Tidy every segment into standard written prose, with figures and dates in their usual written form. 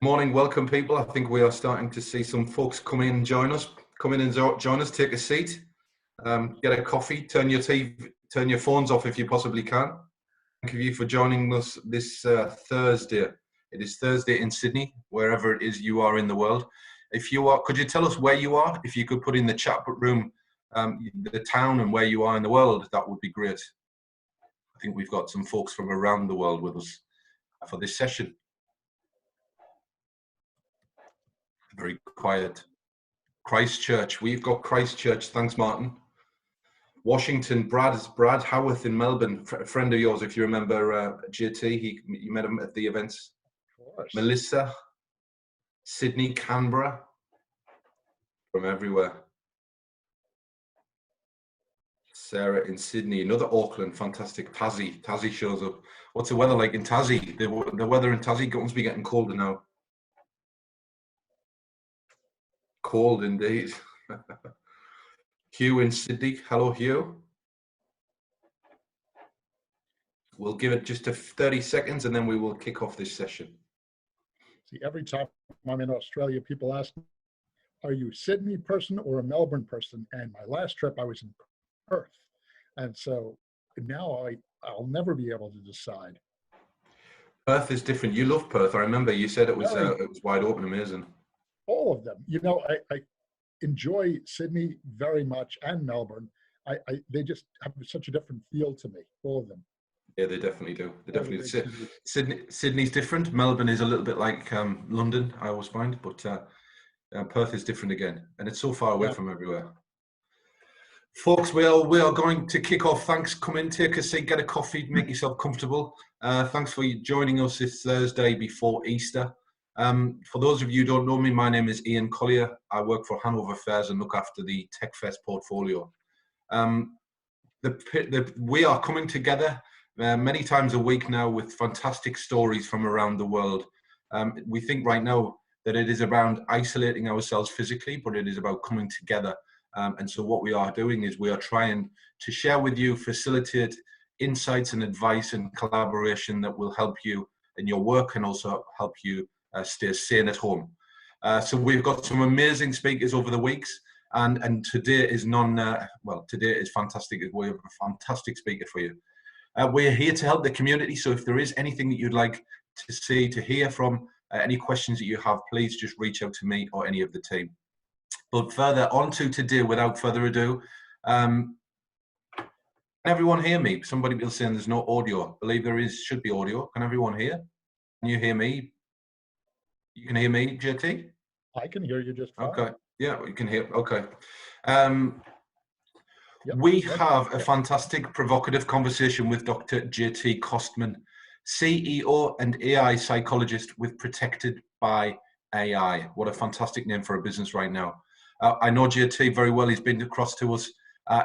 Morning, welcome people. I think we are starting to see some folks come in and join us. Come in and join us, take a seat, get a coffee, turn your phones off if you possibly can. Thank you for joining us this Thursday. It is Thursday in Sydney, wherever it is you are in the world. If you are, could you tell us where you are? If you could put in the chat room the town and where you are in the world, that would be great. I think we've got some folks from around the world with us for this session. Very quiet. Christchurch. We've got Christchurch. Thanks, Martin. Washington. Brad Howarth in Melbourne. A friend of yours, if you remember, JT. You met him at the events. Of course. Melissa. Sydney, Canberra. From everywhere. Sarah in Sydney. Another Auckland. Fantastic. Tassie shows up. What's the weather like in Tassie? The weather in Tassie must be getting colder now. Cold indeed. Hugh in Sydney. Hello, Hugh. We'll give it just 30 seconds and then we will kick off this session. See, every time I'm in Australia, people ask me, are you a Sydney person or a Melbourne person? And my last trip, I was in Perth. And so now I'll never be able to decide. Perth is different. You love Perth. I remember you said it was wide open, amazing. All of them. You know, I enjoy Sydney very much and Melbourne. They just have such a different feel to me, all of them. Yeah, they definitely do. They definitely do. Sydney's different. Melbourne is a little bit like London, I always find, but Perth is different again, and it's so far away from everywhere. Folks, we are going to kick off. Thanks. Come in, take a seat, get a coffee, make yourself comfortable. Thanks for joining us this Thursday before Easter. For those of you who don't know me, my name is Ian Collier. I work for Hanover Fairs and look after the TechFest portfolio. We are coming together many times a week now with fantastic stories from around the world. We think right now that it is around isolating ourselves physically, but it is about coming together. And so what we are doing is we are trying to share with you, facilitate insights and advice and collaboration that will help you in your work and also help you stay sane at home. So we've got some amazing speakers over the weeks, and today is today is fantastic. We have a fantastic speaker for you. We're here to help the community, so if there is anything that you'd like to see, to hear from, any questions that you have, please just reach out to me or any of the team. But further on to today, without further ado, can everyone hear me? Somebody will saying there's no audio. I believe there should be audio. Can everyone hear? Can you hear me? You can hear me, JT? I can hear you just fine. Okay. Yeah, you can hear. Okay. We have a fantastic, provocative conversation with Dr. JT Kostman, CEO and AI psychologist with Protected by AI. What a fantastic name for a business right now. I know JT very well. He's been across to us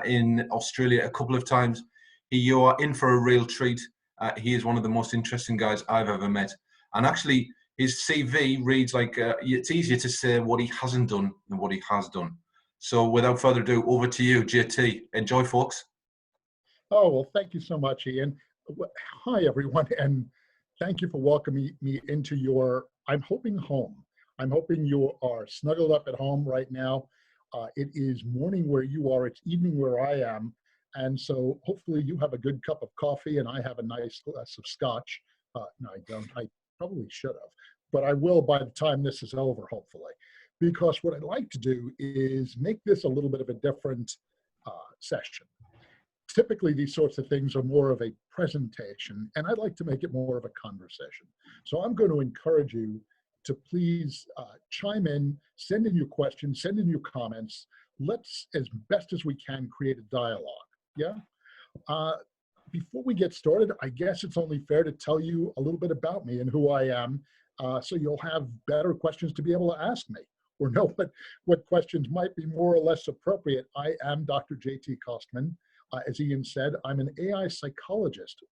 in Australia a couple of times. You are in for a real treat. He is one of the most interesting guys I've ever met. And actually, his CV reads like it's easier to say what he hasn't done than what he has done. So without further ado, over to you, JT. Enjoy, folks. Oh, well, thank you so much, Ian. Hi, everyone, and thank you for welcoming me into your, I'm hoping, home. I'm hoping you are snuggled up at home right now. It is morning where you are, it's evening where I am, and so hopefully you have a good cup of coffee and I have a nice glass of scotch. No, I don't. I probably should have, but I will by the time this is over, hopefully. Because what I'd like to do is make this a little bit of a different session. Typically, these sorts of things are more of a presentation, and I'd like to make it more of a conversation. So I'm going to encourage you to please chime in, send in your questions, send in your comments. Let's, as best as we can, create a dialogue, yeah? Before we get started, I guess it's only fair to tell you a little bit about me and who I am, so you'll have better questions to be able to ask me, or know what questions might be more or less appropriate. I am Dr. JT Kostman. As Ian said, I'm an AI psychologist.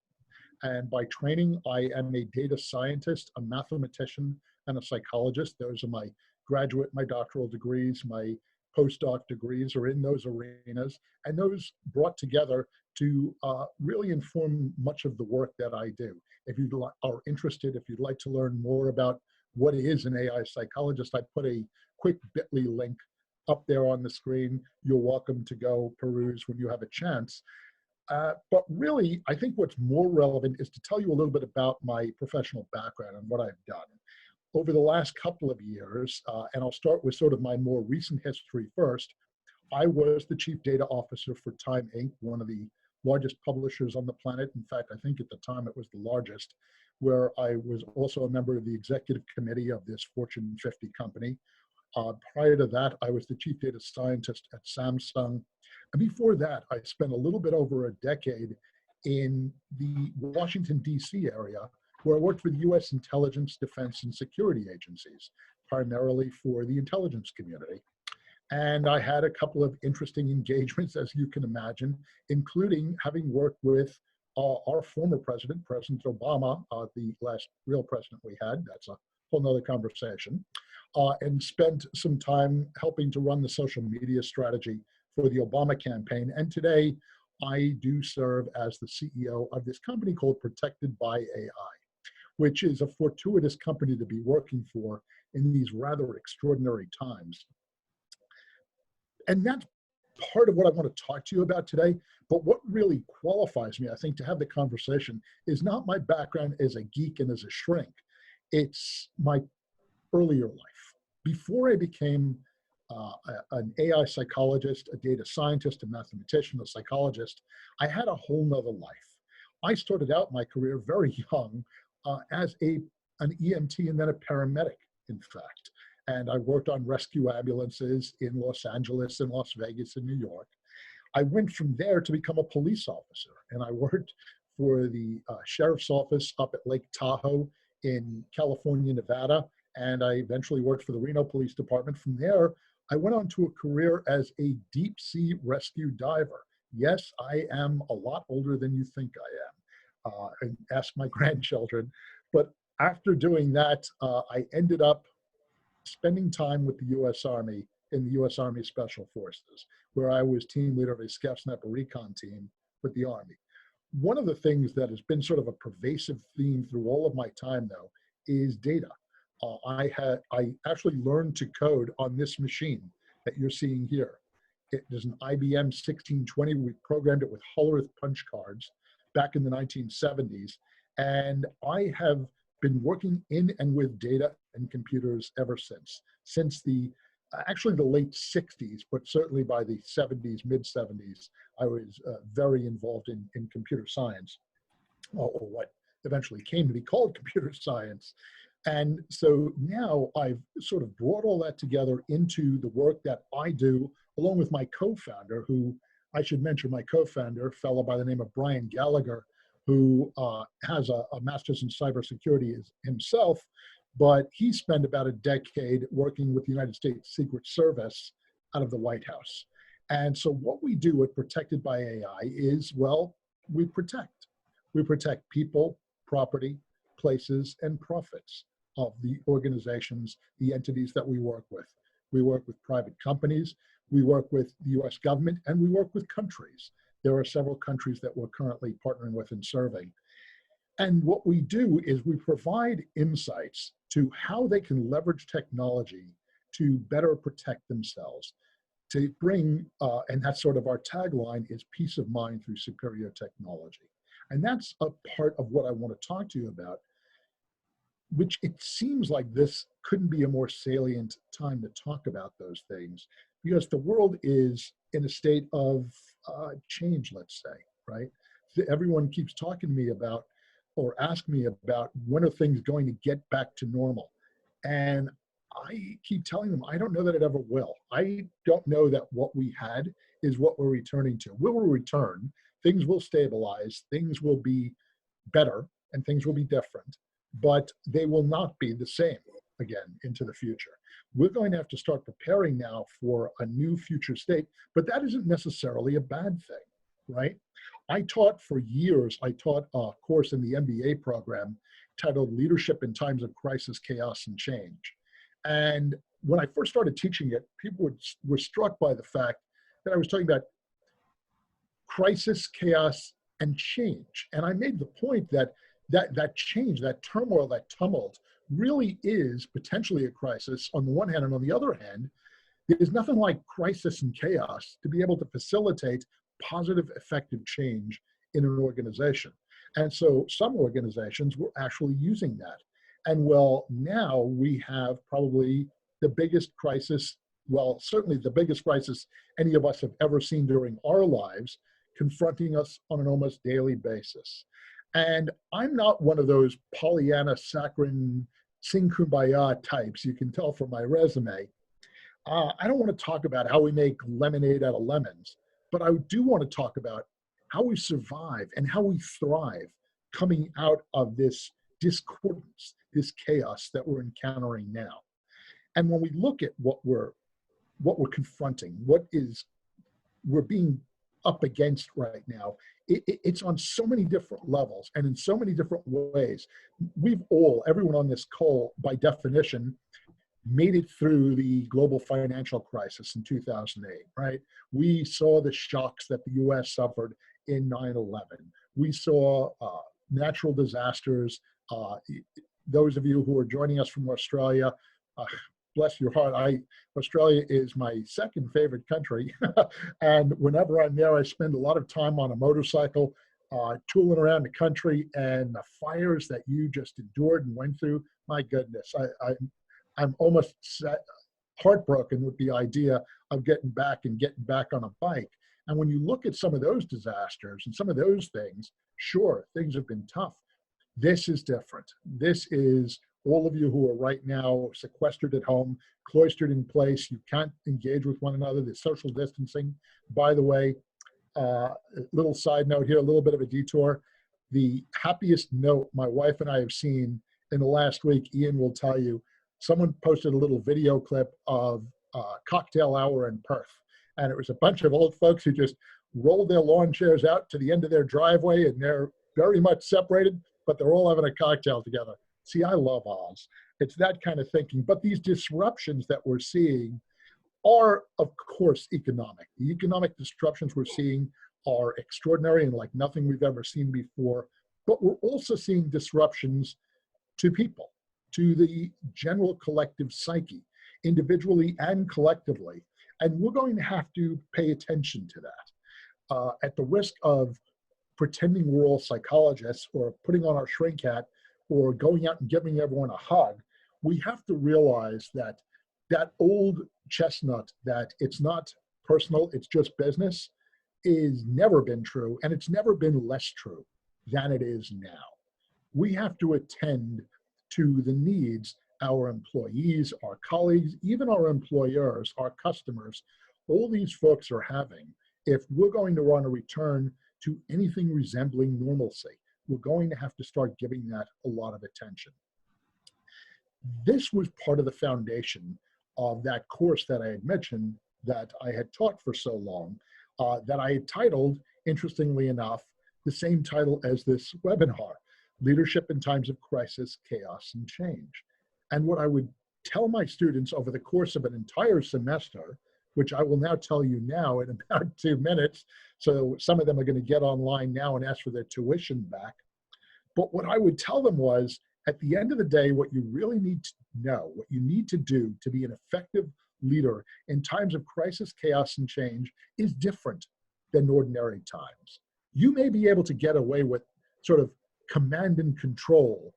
And by training, I am a data scientist, a mathematician, and a psychologist. Those are my doctoral degrees, my postdoc degrees are in those arenas. And those brought together to really inform much of the work that I do. If you are interested, if you'd like to learn more about what is an AI psychologist, I put a quick bit.ly link up there on the screen. You're welcome to go peruse when you have a chance. But really, I think what's more relevant is to tell you a little bit about my professional background and what I've done. Over the last couple of years, and I'll start with sort of my more recent history first, I was the chief data officer for Time Inc., one of the largest publishers on the planet. In fact, I think at the time it was the largest, where I was also a member of the executive committee of this Fortune 50 company. Prior to that, I was the chief data scientist at Samsung. And before that, I spent a little bit over a decade in the Washington, D.C. area, where I worked with U.S. intelligence, defense, and security agencies, primarily for the intelligence community. And I had a couple of interesting engagements, as you can imagine, including having worked with our former president, President Obama, the last real president we had. That's a whole nother conversation. And spent some time helping to run the social media strategy for the Obama campaign. And today, I do serve as the CEO of this company called Protected by AI, which is a fortuitous company to be working for in these rather extraordinary times. And that's part of what I want to talk to you about today. But what really qualifies me, I think, to have the conversation is not my background as a geek and as a shrink. It's my earlier life. Before I became an AI psychologist, a data scientist, a mathematician, a psychologist, I had a whole nother life. I started out my career very young as an EMT and then a paramedic, in fact. And I worked on rescue ambulances in Los Angeles and Las Vegas and New York. I went from there to become a police officer, and I worked for the sheriff's office up at Lake Tahoe in California, Nevada, and I eventually worked for the Reno Police Department. From there, I went on to a career as a deep sea rescue diver. Yes, I am a lot older than you think I am, and ask my grandchildren. But after doing that, I ended up spending time with the U.S. Army in the U.S. Army Special Forces, where I was team leader of a Scout Sniper recon team with the Army. One of the things that has been sort of a pervasive theme through all of my time, though, is data. I actually learned to code on this machine that you're seeing here. It is an IBM 1620. We programmed it with Hollerith punch cards back in the 1970s. And I have been working in and with data and computers ever since the actually the late 60s, but certainly by the 70s, mid 70s, I was very involved in computer science, or what eventually came to be called computer science. And so now I've sort of brought all that together into the work that I do, along with my co-founder, who I should mention, my co-founder, a fellow by the name of Brian Gallagher, who has a master's in cybersecurity himself, but he spent about a decade working with the United States Secret Service out of the White House. And so what we do at Protected by AI is, well, we protect. We protect people, property, places, and profits of the organizations, the entities that we work with. We work with private companies, we work with the US government, and we work with countries. There are several countries that we're currently partnering with and serving. And what we do is we provide insights to how they can leverage technology to better protect themselves, to bring, and that's sort of our tagline, is peace of mind through superior technology. And that's a part of what I want to talk to you about, which it seems like this couldn't be a more salient time to talk about those things, because the world is in a state of change, let's say, right? Everyone keeps talking to me about, or ask me about, when are things going to get back to normal? And I keep telling them, I don't know that it ever will. I don't know that what we had is what we're returning to. We will return, things will stabilize, things will be better, and things will be different, but they will not be the same again into the future. We're going to have to start preparing now for a new future state, but that isn't necessarily a bad thing, right? I taught for years, I taught a course in the MBA program titled Leadership in Times of Crisis, Chaos, and Change. And when I first started teaching it, people were struck by the fact that I was talking about crisis, chaos, and change. And I made the point that that change, that turmoil, that tumult really is potentially a crisis on the one hand, and on the other hand, there's nothing like crisis and chaos to be able to facilitate positive, effective change in an organization. And so some organizations were actually using that. And well, now we have probably the biggest crisis, well, certainly the biggest crisis any of us have ever seen during our lives, confronting us on an almost daily basis. And I'm not one of those Pollyanna, saccharine, sing kumbaya types, you can tell from my resume. I don't want to talk about how we make lemonade out of lemons, but I do want to talk about how we survive and how we thrive coming out of this discordance, this chaos that we're encountering now. And when we look at what we're confronting, we're being up against right now, it's on so many different levels and in so many different ways. Everyone on this call, by definition, made it through the global financial crisis in 2008, right? We saw the shocks that the US suffered in 9/11. We saw natural disasters. Those of you who are joining us from Australia, bless your heart, Australia is my second favorite country. And whenever I'm there, I spend a lot of time on a motorcycle, tooling around the country, and the fires that you just endured and went through, my goodness, I'm almost heartbroken with the idea of getting back on a bike. And when you look at some of those disasters and some of those things, sure, things have been tough. This is different. This is all of you who are right now sequestered at home, cloistered in place. You can't engage with one another. There's social distancing. By the way, little side note here, a little bit of a detour. The happiest note my wife and I have seen in the last week, Ian will tell you, someone posted a little video clip of cocktail hour in Perth. And it was a bunch of old folks who just rolled their lawn chairs out to the end of their driveway, and they're very much separated, but they're all having a cocktail together. See, I love Oz. It's that kind of thinking. But these disruptions that we're seeing are, of course, economic. The economic disruptions we're seeing are extraordinary and like nothing we've ever seen before. But we're also seeing disruptions to people, to the general collective psyche, individually and collectively. And we're going to have to pay attention to that. At the risk of pretending we're all psychologists or putting on our shrink hat or going out and giving everyone a hug, we have to realize that that old chestnut that it's not personal, it's just business, is never been true, and it's never been less true than it is now. We have to attend to the needs our employees, our colleagues, even our employers, our customers, all these folks are having. If we're going to want to return to anything resembling normalcy, we're going to have to start giving that a lot of attention. This was part of the foundation of that course that I had mentioned that I had taught for so long, that I had titled, interestingly enough, the same title as this webinar, Leadership in Times of Crisis, Chaos, and Change. And what I would tell my students over the course of an entire semester, which I will now tell you now in about 2 minutes, so some of them are going to get online now and ask for their tuition back. But what I would tell them was, at the end of the day, what you really need to know, what you need to do to be an effective leader in times of crisis, chaos, and change is different than ordinary times. You may be able to get away with sort of command and control,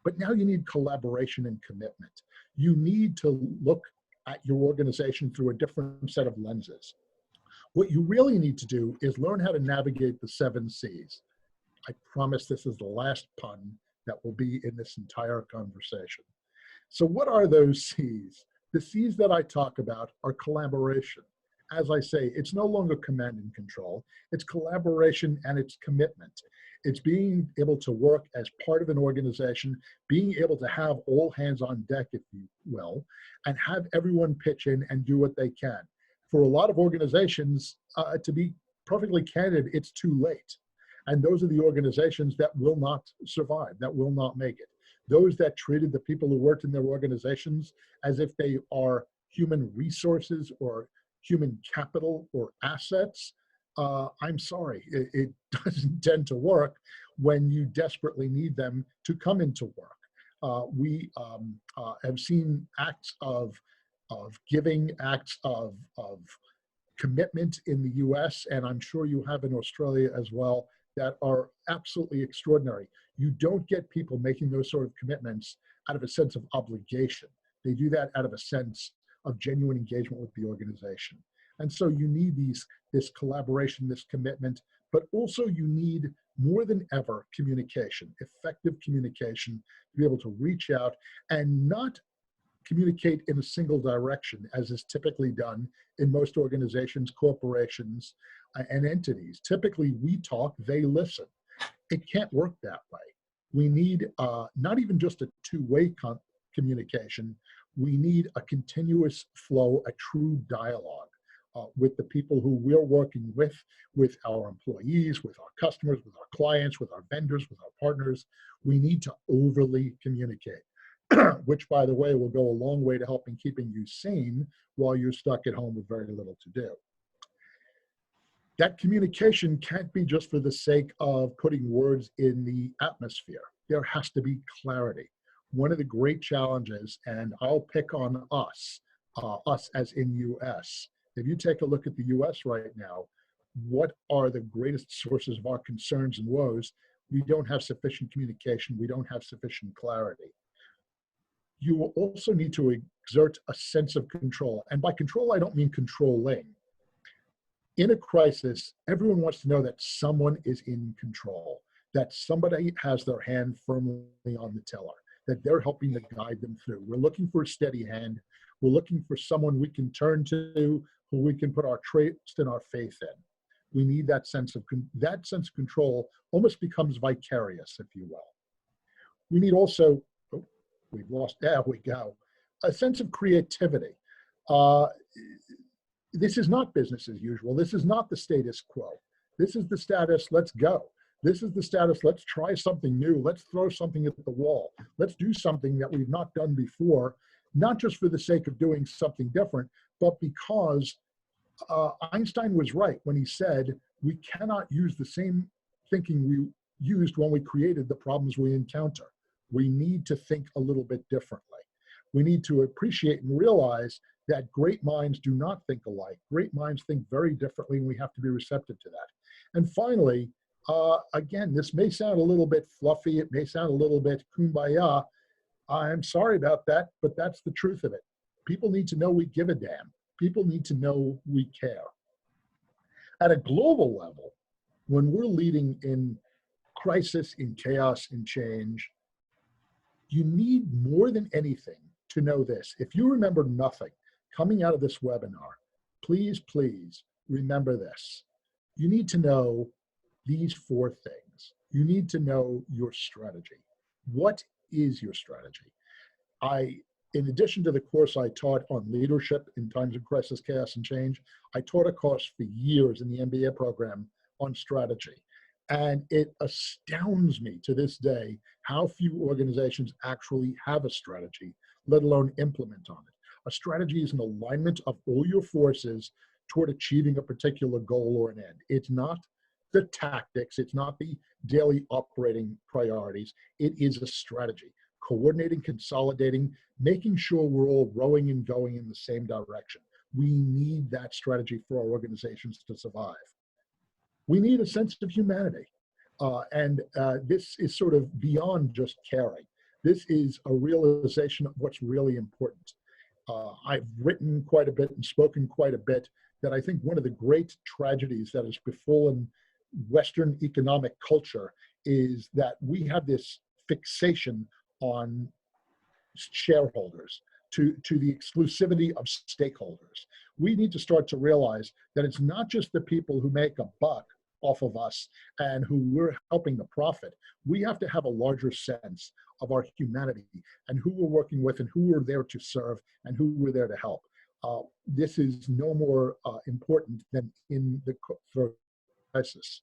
but now you need collaboration and commitment. You need to look at your organization through a different set of lenses. What you really need to do is learn how to navigate the 7 C's. I promise this is the last pun that will be in this entire conversation. So what are those C's? The C's that I talk about are collaboration. As I say, it's no longer command and control. It's collaboration and it's commitment. It's being able to work as part of an organization, being able to have all hands on deck, if you will, and have everyone pitch in and do what they can. For a lot of organizations, to be perfectly candid, it's too late. And those are the organizations that will not survive, that will not make it. Those that treated the people who worked in their organizations as if they are human resources or human capital or assets, I'm sorry, it doesn't tend to work when you desperately need them to come into work. We have seen acts of giving, acts of commitment in the US, and I'm sure you have in Australia as well, that are absolutely extraordinary. You don't get people making those sort of commitments out of a sense of obligation. They do that out of a sense of genuine engagement with the organization. And so you need this collaboration, this commitment, but also you need more than ever communication, effective communication, to be able to reach out and not communicate in a single direction, as is typically done in most organizations, corporations, and entities. Typically, we talk, they listen. It can't work that way. We need not even just a two-way communication, we need a continuous flow, a true dialogue with the people who we're working with our employees, with our customers, with our clients, with our vendors, with our partners. We need to overly communicate. Which, by the way, will go a long way to helping keeping you sane while you're stuck at home with very little to do. That communication can't be just for the sake of putting words in the atmosphere. There has to be clarity. One of the great challenges, and I'll pick on us as in US. If you take a look at the US right now, what are the greatest sources of our concerns and woes? We don't have sufficient communication. We don't have sufficient clarity. You will also need to exert a sense of control. And by control, I don't mean controlling. In a crisis, everyone wants to know that someone is in control, that somebody has their hand firmly on the tiller, that they're helping to guide them through. We're looking for a steady hand. We're looking for someone we can turn to, who we can put our trust and our faith in. We need that sense of control. Almost becomes vicarious, if you will. We need also, we've lost, there we go, a sense of creativity. This is not business as usual. This is not the status quo. This is the status, let's go. This is the status, let's try something new. Let's throw something at the wall. Let's do something that we've not done before, not just for the sake of doing something different, but because Einstein was right when he said, we cannot use the same thinking we used when we created the problems we encounter. We need to think a little bit differently. We need to appreciate and realize that great minds do not think alike. Great minds think very differently, and we have to be receptive to that. And finally, again, this may sound a little bit fluffy. It may sound a little bit kumbaya. I'm sorry about that, but that's the truth of it. People need to know we give a damn. People need to know we care. At a global level, when we're leading in crisis, in chaos, in change, you need more than anything to know this. If you remember nothing coming out of this webinar, please, please remember this. You need to know these four things. You need to know your strategy. What is your strategy? In addition to the course I taught on leadership in times of crisis, chaos, and change, I taught a course for years in the MBA program on strategy. And it astounds me to this day how few organizations actually have a strategy, let alone implement on it. A strategy is an alignment of all your forces toward achieving a particular goal or an end. It's not the tactics, it's not the daily operating priorities, it is a strategy. Coordinating, consolidating, making sure we're all rowing and going in the same direction. We need that strategy for our organizations to survive. We need a sense of humanity. This is sort of beyond just caring. This is a realization of what's really important. I've written quite a bit and spoken quite a bit that I think one of the great tragedies that has befallen Western economic culture is that we have this fixation on shareholders to the exclusivity of stakeholders. We need to start to realize that it's not just the people who make a buck off of us and who we're helping to profit. We have to have a larger sense of our humanity and who we're working with and who we're there to serve and who we're there to help. This is no more important than in the crisis.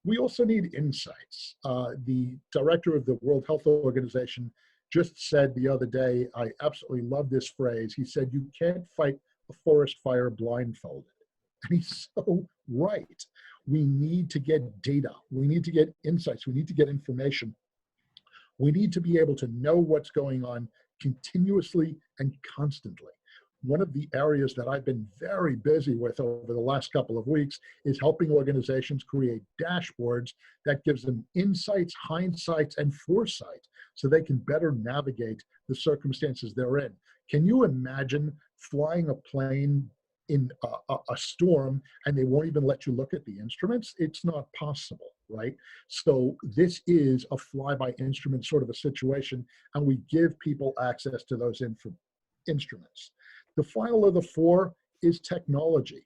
We also need insights. The director of the World Health Organization just said the other day, I absolutely love this phrase. He said, you can't fight a forest fire blindfolded. And he's so right. We need to get data. We need to get insights. We need to get information We need to be able to know what's going on continuously and constantly. One of the areas that I've been very busy with over the last couple of weeks is helping organizations create dashboards that gives them insights, hindsights, and foresight so they can better navigate the circumstances they're in. Can you imagine flying a plane in a storm and they won't even let you look at the instruments? It's not possible, right? So this is a fly-by-instrument sort of a situation, and we give people access to those instruments. The final of the four is technology.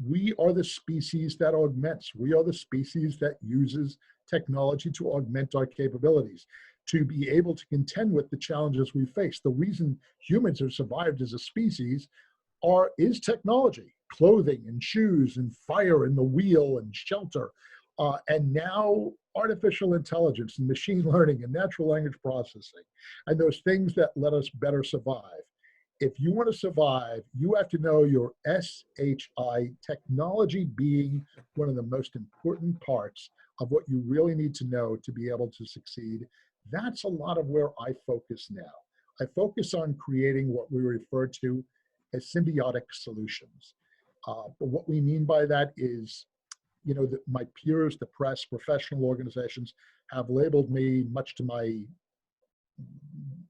We are the species that augments. We are the species that uses technology to augment our capabilities, to be able to contend with the challenges we face. The reason humans have survived as a species is technology, clothing and shoes and fire and the wheel and shelter. And now artificial intelligence and machine learning and natural language processing, and those things that let us better survive. If you want to survive, you have to know your SHI, technology being one of the most important parts of what you really need to know to be able to succeed. That's a lot of where I focus now. I focus on creating what we refer to as symbiotic solutions. But what we mean by that is, you know, my peers, the press, professional organizations have labeled me, much to my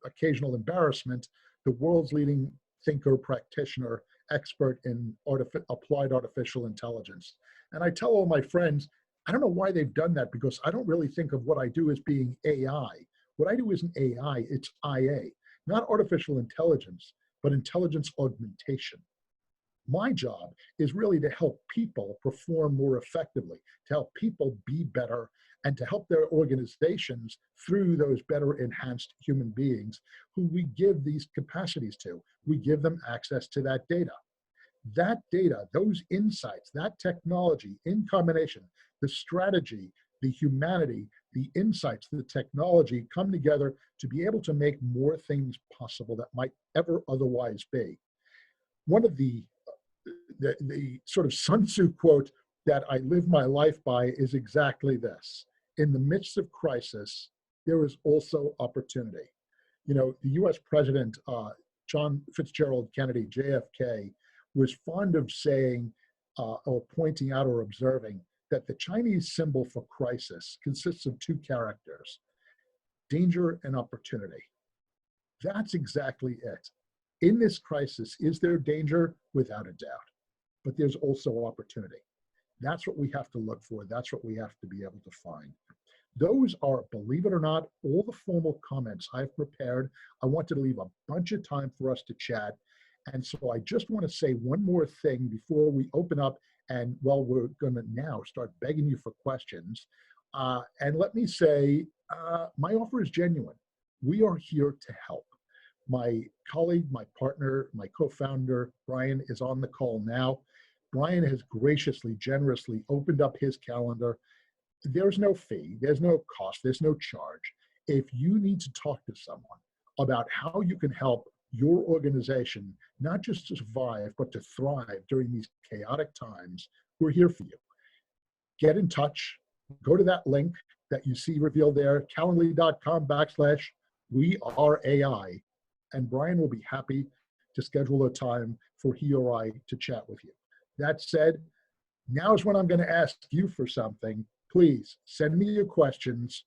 occasional embarrassment, the world's leading thinker, practitioner, expert in applied artificial intelligence. And I tell all my friends, I don't know why they've done that, because I don't really think of what I do as being AI. What I do isn't AI, it's IA. Not artificial intelligence, but intelligence augmentation. My job is really to help people perform more effectively, to help people be better, and to help their organizations through those better enhanced human beings who we give these capacities to. We give them access to that data. That data, those insights, that technology in combination, the strategy, the humanity, the insights, the technology come together to be able to make more things possible that might ever otherwise be. One of the sort of Sun Tzu quote that I live my life by is exactly this. In the midst of crisis, there is also opportunity. You know, the US President, John Fitzgerald Kennedy, JFK, was fond of saying or pointing out or observing that the Chinese symbol for crisis consists of two characters, danger and opportunity. That's exactly it. In this crisis, is there danger? Without a doubt. But there's also opportunity. That's what we have to look for. That's what we have to be able to find. Those are, believe it or not, all the formal comments I've prepared. I wanted to leave a bunch of time for us to chat. And so I just want to say one more thing before we open up, and well, we're going to now start begging you for questions. And let me say, my offer is genuine. We are here to help. My colleague, my partner, my co-founder, Brian, is on the call now. Brian has graciously, generously opened up his calendar. There's no fee, there's no cost, there's no charge. If you need to talk to someone about how you can help your organization, not just to survive, but to thrive during these chaotic times, we're here for you. Get in touch, go to that link that you see revealed there, calendly.com/weareai, and Brian will be happy to schedule a time for he or I to chat with you. That said, now is when I'm going to ask you for something. Please send me your questions.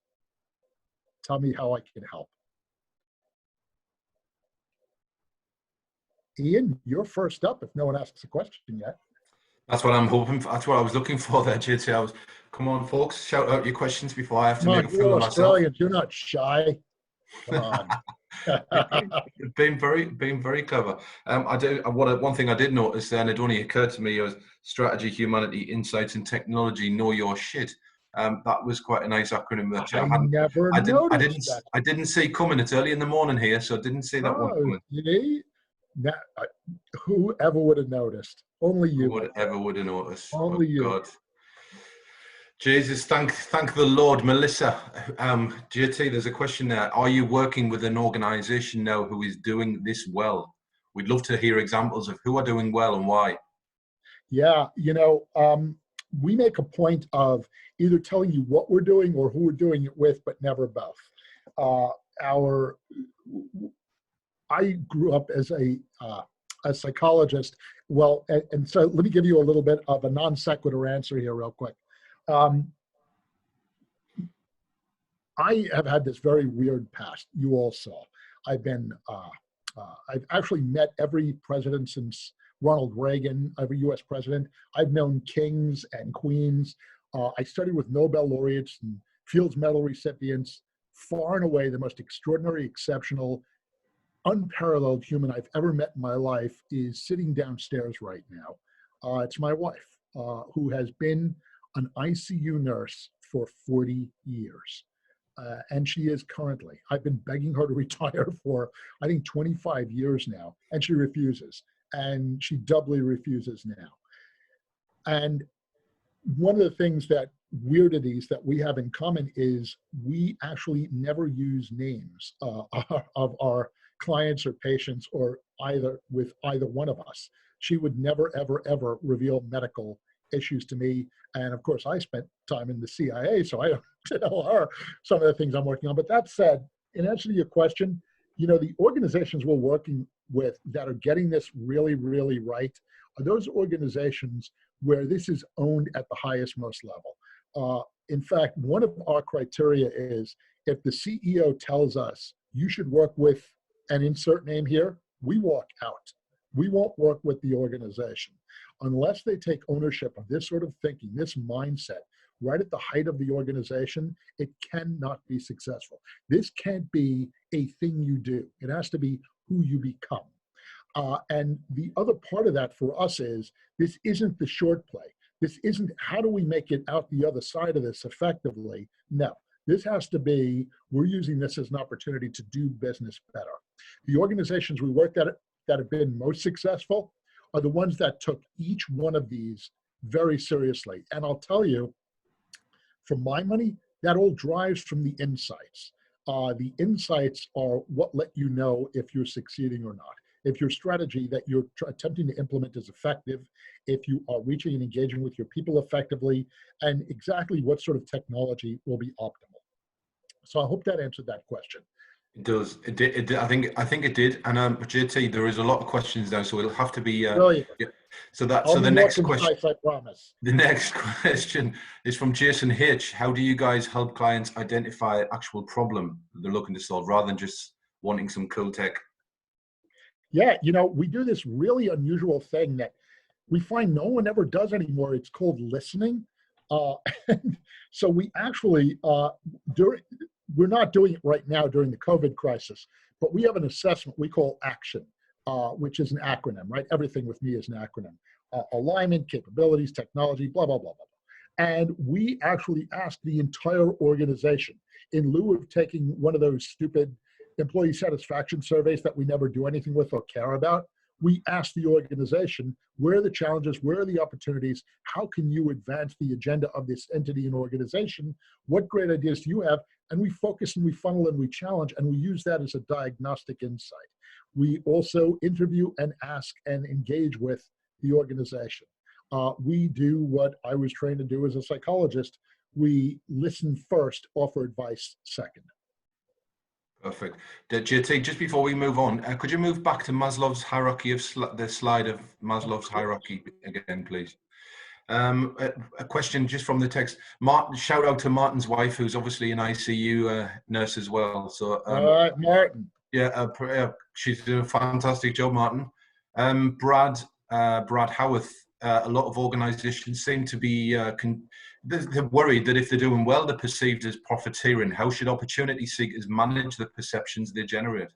Tell me how I can help. Ian, you're first up if no one asks a question yet. That's what I'm hoping for. That's what I was looking for there, JT. Come on, folks, shout out your questions before I have to make a fool of myself. Australians, you're not shy. Come on. Being very clever. One thing I did notice then, it only occurred to me, was strategy, humanity, insights, and technology. Know your shit. That was quite a nice acronym. That I didn't see coming. It's early in the morning here, so I didn't see that one coming. Whoever would have noticed? Only you. Whoever would have noticed? Only you. God. Jesus, thank the Lord. Melissa, JT, there's a question there. Are you working with an organization now who is doing this well? We'd love to hear examples of who are doing well and why. Yeah, you know, we make a point of either telling you what we're doing or who we're doing it with, but never both. I grew up as a psychologist. Well, and so let me give you a little bit of a non sequitur answer here real quick. I have had this very weird past. You all saw. I've actually met every president since Ronald Reagan, every US president. I've known kings and queens. I studied with Nobel laureates and Fields Medal recipients. Far and away the most extraordinary, exceptional, unparalleled human I've ever met in my life is sitting downstairs right now. It's my wife, who has been an ICU nurse for 40 years. And she is currently. I've been begging her to retire for, I think, 25 years now, and she refuses. And she doubly refuses now. And one of the things that weirdities that we have in common is we actually never use names of our clients or patients or either one of us. She would never, ever, ever reveal medical issues to me. And of course, I spent time in the CIA, so I don't tell her some of the things I'm working on. But that said, in answer to your question, the organizations we're working with that are getting this really, really right are those organizations where this is owned at the highest, most level. In fact, one of our criteria is if the CEO tells us you should work with an insert name here, we walk out. We won't work with the organization unless they take ownership of this sort of thinking, this mindset, right at the height of the organization. It cannot be successful. This can't be a thing you do. It has to be who you become. And the other part of that for us is this isn't the short play. This isn't how do we make it out the other side of this effectively. No, this has to be we're using this as an opportunity to do business better. The organizations we worked at that have been most successful are the ones that took each one of these very seriously. And I'll tell you, for my money, that all drives from the insights. The insights are what let you know if you're succeeding or not. If your strategy that you're attempting to implement is effective, if you are reaching and engaging with your people effectively, and exactly what sort of technology will be optimal. So I hope that answered that question. It does. It did. I think it did. And JT, there is a lot of questions now, so it'll have to be. Brilliant. Yeah. So the next question. I promise. The next question is from Jason H. How do you guys help clients identify actual problem they're looking to solve, rather than just wanting some cool tech? Yeah, we do this really unusual thing that we find no one ever does anymore. It's called listening. So we actually we're not doing it right now during the COVID crisis, but we have an assessment we call ACTION, which is an acronym, right? Everything with me is an acronym. Alignment, capabilities, technology, blah, blah, blah, blah. And we actually ask the entire organization, in lieu of taking one of those stupid employee satisfaction surveys that we never do anything with or care about, we ask the organization, where are the challenges, where are the opportunities, how can you advance the agenda of this entity and organization, what great ideas do you have, and we focus and we funnel and we challenge, and we use that as a diagnostic insight. We also interview and ask and engage with the organization. We do what I was trained to do as a psychologist. We listen first, offer advice second. Perfect. JT, just before we move on, could you move back to Maslow's hierarchy of the slide of Maslow's hierarchy again, please? A question just from the text. Martin, shout out to Martin's wife, who's obviously an ICU nurse as well. So, all right, Martin. Yeah, she's doing a fantastic job, Martin. Brad Howarth. A lot of organizations seem to be they're worried that if they're doing well, they're perceived as profiteering. How should opportunity seekers manage the perceptions they generate?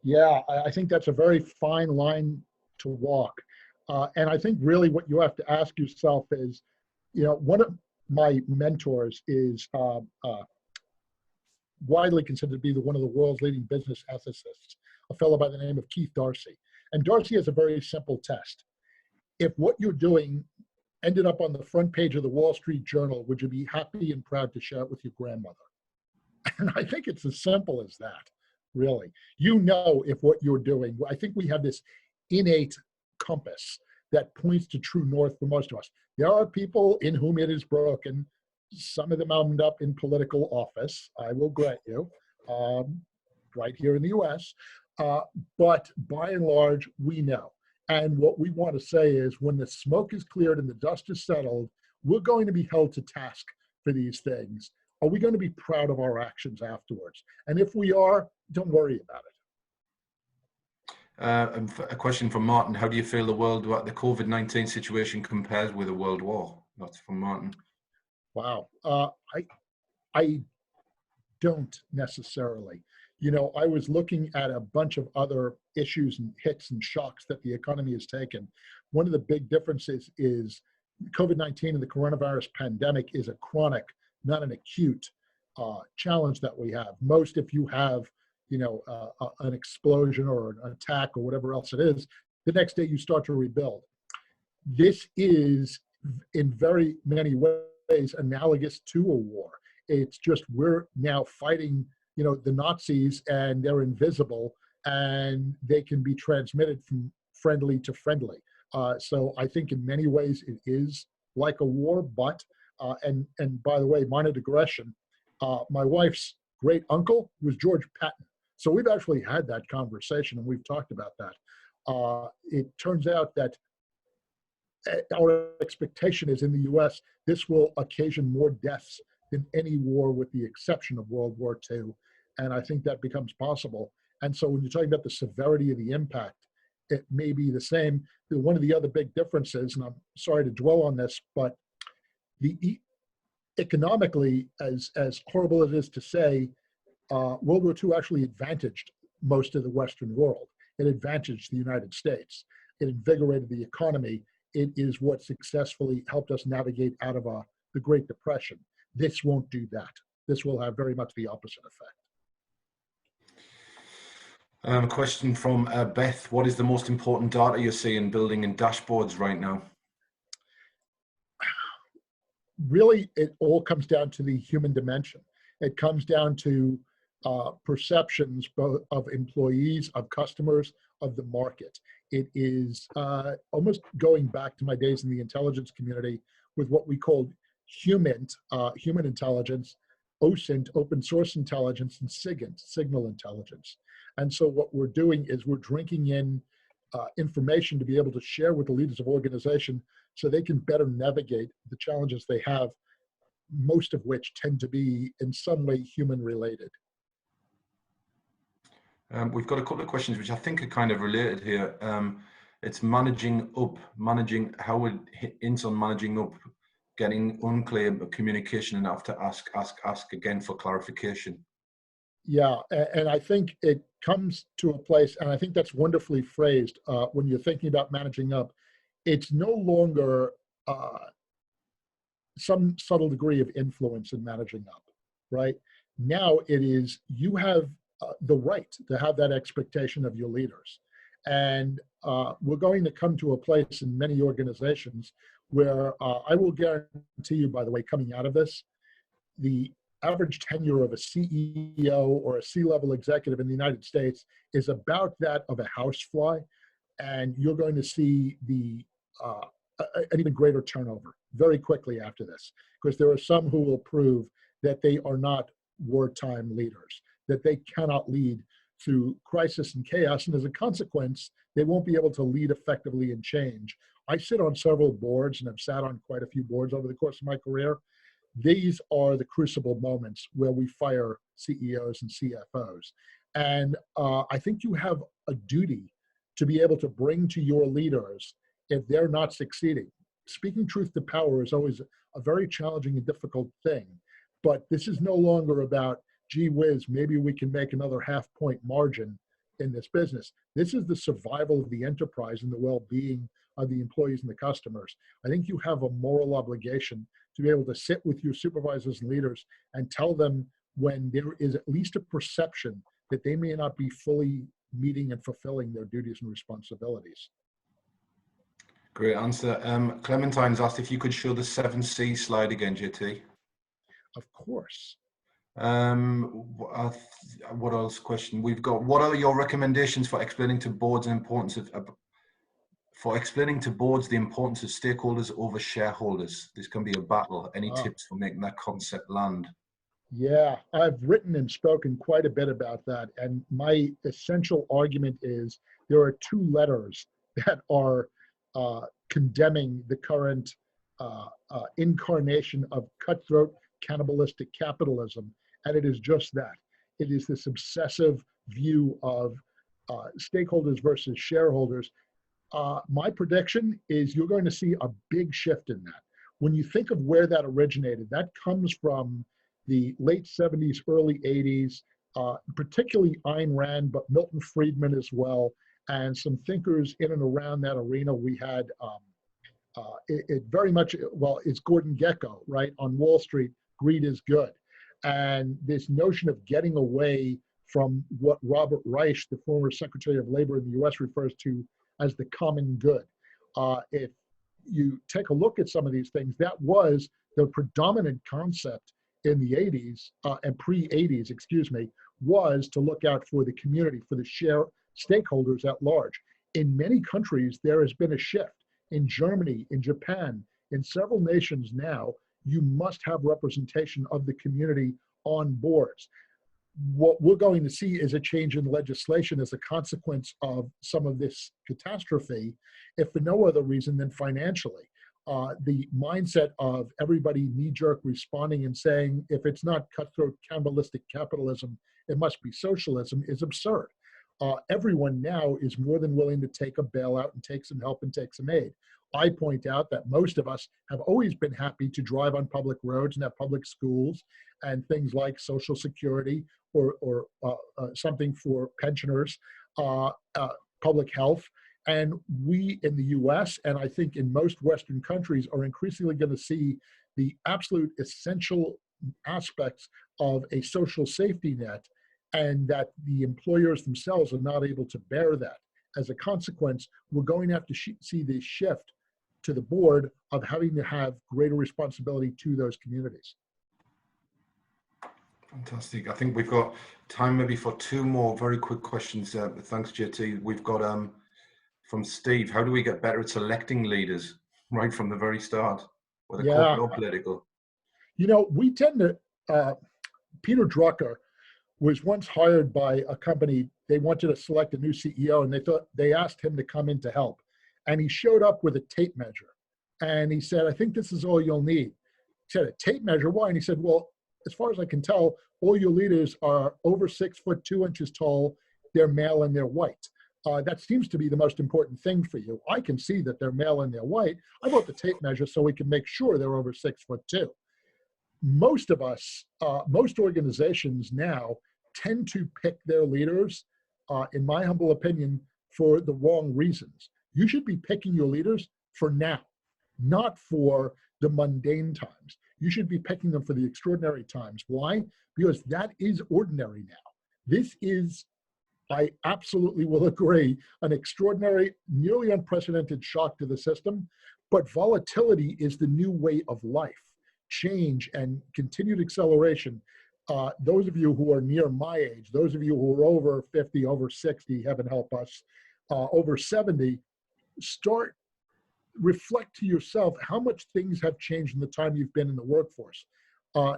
Yeah, I think that's a very fine line to walk. And I think really what you have to ask yourself is, one of my mentors is widely considered to be one of the world's leading business ethicists, a fellow by the name of Keith Darcy. And Darcy has a very simple test. If what you're doing ended up on the front page of the Wall Street Journal, would you be happy and proud to share it with your grandmother? And I think it's as simple as that, really. If what you're doing, I think we have this innate compass that points to true north for most of us. There are people in whom it is broken. Some of them wound up in political office, I will grant you, right here in the US. But by and large, we know. And what we want to say is when the smoke is cleared and the dust is settled, we're going to be held to task for these things. Are we going to be proud of our actions afterwards? And if we are, don't worry about it. A question from Martin. How do you feel the COVID-19 situation compares with a world war? That's from Martin. Wow. I don't necessarily. You know, I was looking at a bunch of other issues and hits and shocks that the economy has taken. One of the big differences is COVID-19 and the coronavirus pandemic is a chronic, not an acute challenge that we have. Most, if you have, you know, an explosion or an attack or whatever else it is, the next day you start to rebuild. This is in very many ways analogous to a war. It's just we're now fighting, you know, the Nazis, and they're invisible and they can be transmitted from friendly to friendly. So I think in many ways it is like a war, but, and by the way, minor digression, my wife's great uncle was George Patton. So we've actually had that conversation and we've talked about that. It turns out that our expectation is in the US, this will occasion more deaths than any war with the exception of World War II. And I think that becomes possible. And so when you're talking about the severity of the impact, it may be the same. One of the other big differences, and I'm sorry to dwell on this, but economically, as horrible as it is to say, World War II actually advantaged most of the Western world. It advantaged the United States. It invigorated the economy. It is what successfully helped us navigate out of the Great Depression. This won't do that. This will have very much the opposite effect. A question from Beth. What is the most important data you're seeing building in dashboards right now? Really, it all comes down to the human dimension. It comes down to perceptions both of employees, of customers, of the market. It is almost going back to my days in the intelligence community with what we called human intelligence, OSINT, open source intelligence, and SIGINT, signal intelligence. And so what we're doing is we're drinking in information to be able to share with the leaders of organization so they can better navigate the challenges they have, most of which tend to be in some way human related. We've got a couple of questions which I think are kind of related here. It's managing how it hints on managing up, getting unclear communication, and have to ask again for clarification. Yeah, and I think it comes to a place, and I think that's wonderfully phrased when you're thinking about managing up. It's no longer some subtle degree of influence in managing up, right? Now it is, you have the right to have that expectation of your leaders. And we're going to come to a place in many organizations where I will guarantee you, by the way, coming out of this, the average tenure of a CEO or a C-level executive in the United States is about that of a housefly. And you're going to see an even greater turnover very quickly after this, because there are some who will prove that they are not wartime leaders, that they cannot lead through crisis and chaos, and as a consequence, they won't be able to lead effectively in change. I sit on several boards and have sat on quite a few boards over the course of my career. These are the crucible moments where we fire CEOs and CFOs. And I think you have a duty to be able to bring to your leaders if they're not succeeding. Speaking truth to power is always a very challenging and difficult thing, but this is no longer about, gee whiz, maybe we can make another half-point margin in this business. This is the survival of the enterprise and the well-being of the employees and the customers. I think you have a moral obligation to be able to sit with your supervisors and leaders and tell them when there is at least a perception that they may not be fully meeting and fulfilling their duties and responsibilities. Great answer. Clementine's asked if you could show the 7C slide again, JT. Of course. What else question we've got? What are your recommendations for explaining to boards the importance of For explaining to boards the importance of stakeholders over shareholders. This can be a battle. Any tips for making that concept land? Yeah, I've written and spoken quite a bit about that. And my essential argument is there are two letters that are condemning the current incarnation of cutthroat cannibalistic capitalism. And it is just that. It is this obsessive view of stakeholders versus shareholders. My prediction is you're going to see a big shift in that. When you think of where that originated, that comes from the late 70s, early 80s, particularly Ayn Rand, but Milton Friedman as well, and some thinkers in and around that arena. We had it very much, well, it's Gordon Gekko, right? On Wall Street, greed is good. And this notion of getting away from what Robert Reich, the former Secretary of Labor in the US, refers to as the common good. If you take a look at some of these things, that was the predominant concept in the 80s and pre-80s, excuse me, was to look out for the community, for the stakeholders at large. In many countries, there has been a shift. In Germany, in Japan, in several nations now, you must have representation of the community on boards. What we're going to see is a change in legislation as a consequence of some of this catastrophe, if for no other reason than financially. The mindset of everybody knee-jerk responding and saying, if it's not cutthroat cannibalistic capitalism, it must be socialism, is absurd. Everyone now is more than willing to take a bailout and take some help and take some aid. I point out that most of us have always been happy to drive on public roads and have public schools and things like Social Security or something for pensioners, public health. And we in the US, and I think in most Western countries, are increasingly going to see the absolute essential aspects of a social safety net, and that the employers themselves are not able to bear that. As a consequence, we're going to have to see this shift to the board of having to have greater responsibility to those communities. Fantastic. I think we've got time maybe for two more very quick questions. Thanks, JT. We've got from Steve, how do we get better at selecting leaders right from the very start, whether corporate or political? You know, we tend to, Peter Drucker was once hired by a company. They wanted to select a new CEO, and they asked him to come in to help. And he showed up with a tape measure. And he said, I think this is all you'll need. He said, a tape measure? Why? And he said, well, as far as I can tell, all your leaders are over 6'2" tall, they're male and they're white. That seems to be the most important thing for you. I can see that they're male and they're white. I bought the tape measure so we can make sure they're over 6'2". Most of us, most organizations now tend to pick their leaders, in my humble opinion, for the wrong reasons. You should be picking your leaders for now, not for the mundane times. You should be picking them for the extraordinary times. Why? Because that is ordinary now. This is, I absolutely will agree, an extraordinary, nearly unprecedented shock to the system, but volatility is the new way of life. Change and continued acceleration. Those of you who are near my age, those of you who are over 50, over 60, heaven help us, over 70, reflect to yourself how much things have changed in the time you've been in the workforce.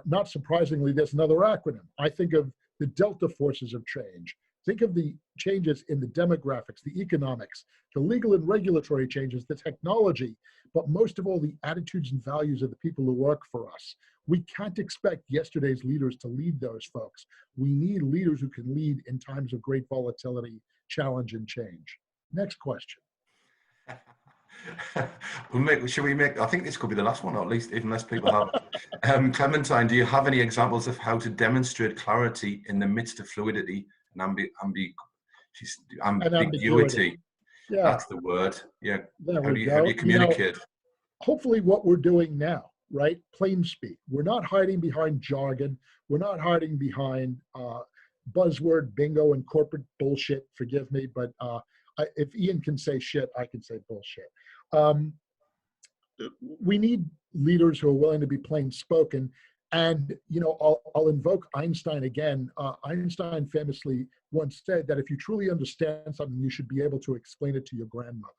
Not surprisingly, there's another acronym. I think of the Delta forces of change. Think of the changes in the demographics, the economics, the legal and regulatory changes, the technology, but most of all, the attitudes and values of the people who work for us. We can't expect yesterday's leaders to lead those folks. We need leaders who can lead in times of great volatility, challenge, and change. Next question. Should we make, I think this could be the last one, or at least unless people have. Clementine, do you have any examples of how to demonstrate clarity in the midst of fluidity and ambiguity? Yeah. That's the word. Yeah. How do you communicate? You know, hopefully what we're doing now, right? Plain speak. We're not hiding behind jargon. We're not hiding behind buzzword bingo and corporate bullshit. Forgive me, but if Ian can say shit, I can say bullshit. We need leaders who are willing to be plain spoken. And, you know, I'll invoke Einstein again. Einstein famously once said that if you truly understand something, you should be able to explain it to your grandmother.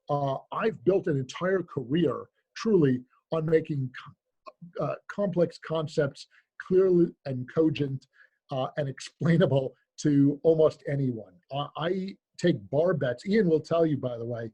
I've built an entire career, truly, on making complex concepts clearly and cogent and explainable to almost anyone. I take bar bets. Ian will tell you, by the way,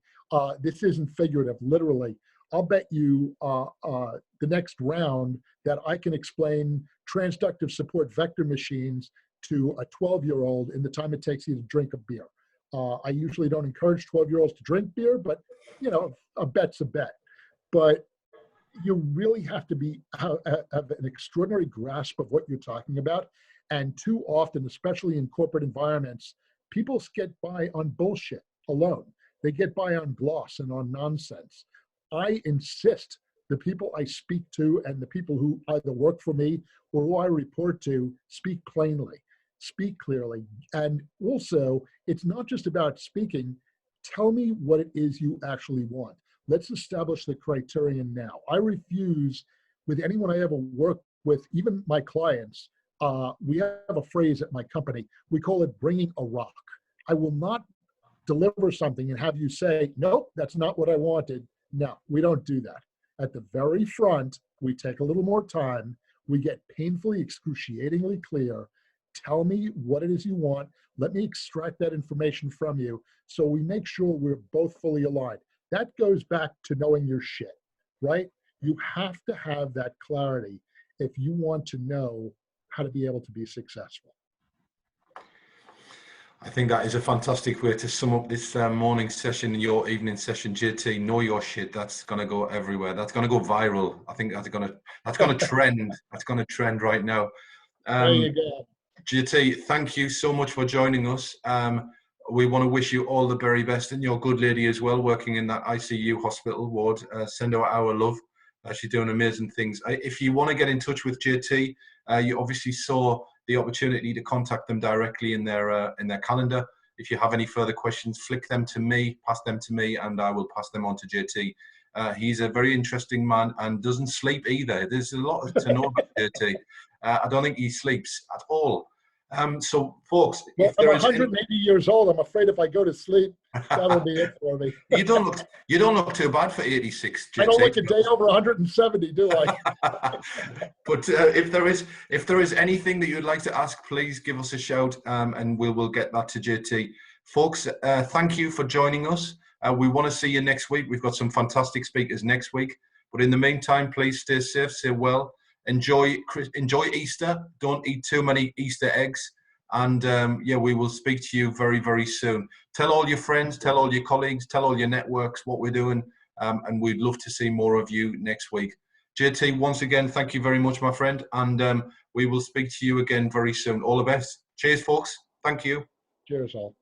this isn't figurative, literally. I'll bet you the next round that I can explain transductive support vector machines to a 12-year-old in the time it takes you to drink a beer. I usually don't encourage 12-year-olds to drink beer, but you know, a bet's a bet. But you really have to have an extraordinary grasp of what you're talking about. And too often, especially in corporate environments, people get by on bullshit alone. They get by on gloss and on nonsense. I insist the people I speak to and the people who either work for me or who I report to speak plainly, speak clearly. And also, it's not just about speaking. Tell me what it is you actually want. Let's establish the criterion now. I refuse with anyone I ever work with, even my clients, we have a phrase at my company, we call it bringing a rock. I will not deliver something and have you say, nope, that's not what I wanted. No, we don't do that. At the very front, we take a little more time. We get painfully, excruciatingly clear. Tell me what it is you want. Let me extract that information from you so we make sure we're both fully aligned. That goes back to knowing your shit, right? You have to have that clarity if you want to know how to be able to be successful. I think that is a fantastic way to sum up this morning session and your evening session, JT. Know your shit. That's going to go everywhere. That's going to go viral. I think that's going to trend. That's going to trend right now. There you go. JT, thank you so much for joining us. We want to wish you all the very best, and your good lady as well, working in that ICU hospital ward. Send her our love. She's doing amazing things. If you want to get in touch with JT, you obviously saw the opportunity to contact them directly in their calendar. If you have any further questions, flick them to me, pass them to me, and I will pass them on to JT. He's a very interesting man and doesn't sleep either. There's a lot to know about JT. I don't think he sleeps at all. So, folks, well, I'm 180 years old. I'm afraid if I go to sleep, that'll be it for me. You don't look too bad for 86. JT. I don't look a day over 170, do I? But if there is anything that you'd like to ask, please give us a shout, and we will get that to JT. Folks, thank you for joining us. We want to see you next week. We've got some fantastic speakers next week. But in the meantime, please stay safe, stay well. Enjoy Easter. Don't eat too many Easter eggs. And yeah, we will speak to you very, very soon. Tell all your friends, tell all your colleagues, tell all your networks what we're doing. And we'd love to see more of you next week. JT, once again, thank you very much, my friend. And we will speak to you again very soon. All the best. Cheers, folks. Thank you. Cheers, all.